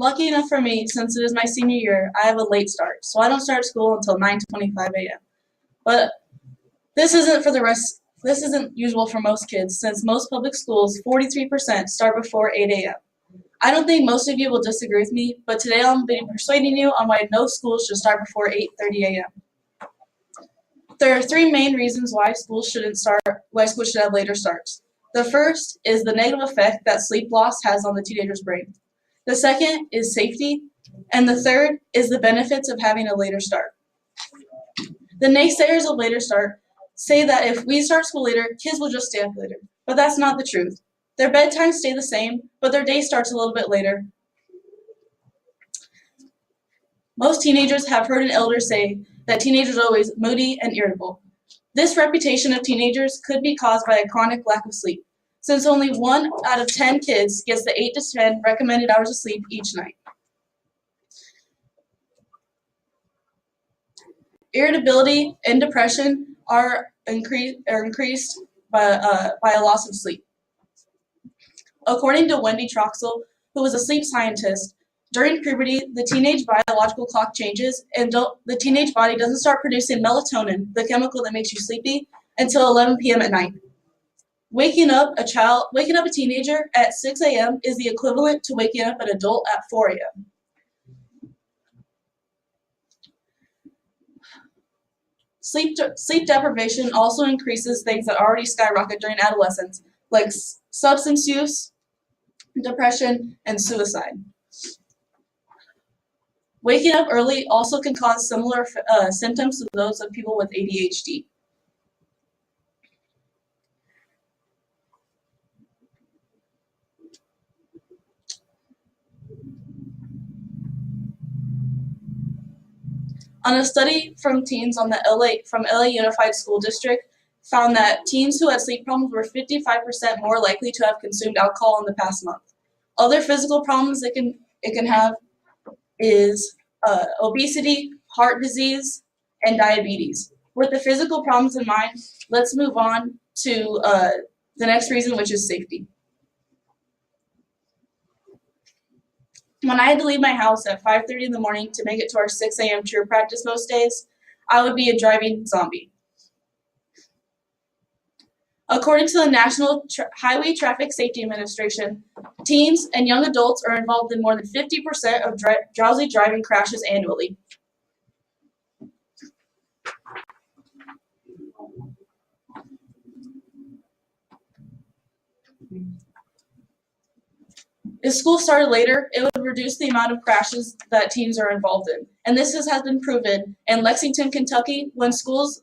Lucky enough for me, since it is my senior year, I have a late start, so I don't start school until 9:25 a.m. But this isn't usual for most kids, since most public schools, 43%, start before 8 a.m. I don't think most of you will disagree with me, but today I'll be persuading you on why no school should start before 8:30 a.m. There are three main reasons why schools should have later starts. The first is the negative effect that sleep loss has on the teenager's brain. The second is safety, and the third is the benefits of having a later start. The naysayers of later start say that if we start school later, kids will just stay up later, but that's not the truth. Their bedtimes stay the same, but their day starts a little bit later. Most teenagers have heard an elder say that teenagers are always moody and irritable. This reputation of teenagers could be caused by a chronic lack of sleep, since only 1 out of 10 kids gets the 8 to 10 recommended hours of sleep each night. Irritability and depression are increased by a loss of sleep. According to Wendy Troxel, who was a sleep scientist, during puberty, the teenage biological clock changes, and the teenage body doesn't start producing melatonin, the chemical that makes you sleepy, until 11 p.m. at night. Waking up a teenager at 6 a.m. is the equivalent to waking up an adult at 4 a.m. Sleep deprivation also increases things that already skyrocket during adolescence, like substance use, depression, and suicide. Waking up early also can cause similar symptoms to those of people with ADHD. On a study from teens from LA Unified School District found that teens who had sleep problems were 55% more likely to have consumed alcohol in the past month. Other physical problems it can have is obesity, heart disease, and diabetes. With the physical problems in mind, let's move on to the next reason, which is safety. When I had to leave my house at 5:30 in the morning to make it to our 6 a.m. cheer practice most days, I would be a driving zombie. According to the National Highway Traffic Safety Administration, teens and young adults are involved in more than 50% of drowsy driving crashes annually. If school started later, it would reduce the amount of crashes that teens are involved in. And this has been proven in Lexington, Kentucky, when schools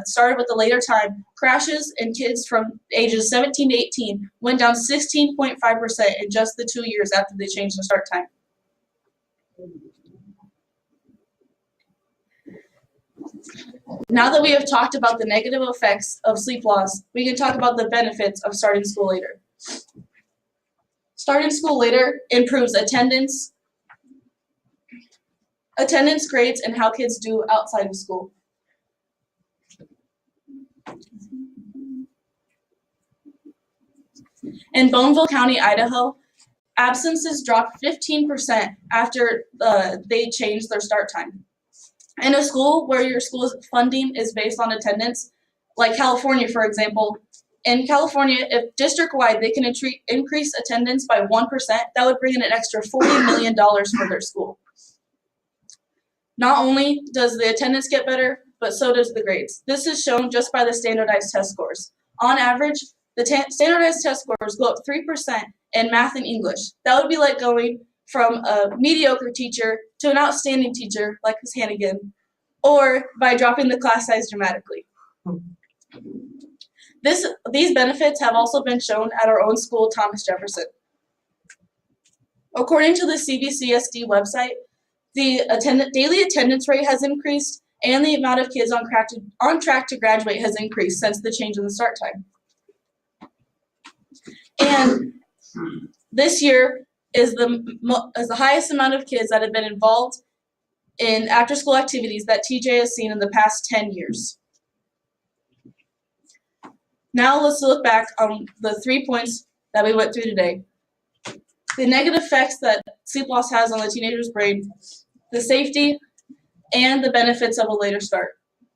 started with a later time, crashes in kids from ages 17 to 18 went down 16.5% in just the 2 years after they changed the start time. Now that we have talked about the negative effects of sleep loss, we can talk about the benefits of starting school later. Starting school later improves attendance, grades, and how kids do outside of school. In Boneville County, Idaho, absences dropped 15% after they changed their start time. In a school where your school's funding is based on attendance, like California, for example, in California, if district-wide they can increase attendance by 1%, that would bring in an extra $40 million for their school. Not only does the attendance get better, but so does the grades. This is shown just by the standardized test scores. On average, the standardized test scores go up 3% in math and English. That would be like going from a mediocre teacher to an outstanding teacher, like Ms. Hannigan, or by dropping the class size dramatically. These benefits have also been shown at our own school, Thomas Jefferson. According to the CBCSD website, the daily attendance rate has increased, and the amount of kids on track to graduate has increased since the change in the start time. And this year is the highest amount of kids that have been involved in after-school activities that TJ has seen in the past 10 years. Now let's look back on the 3 points that we went through today. The negative effects that sleep loss has on the teenager's brain, the safety, and the benefits of a later start.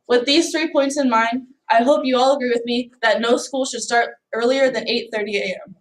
With these 3 points in mind, I hope you all agree with me that no school should start earlier than 8:30 a.m.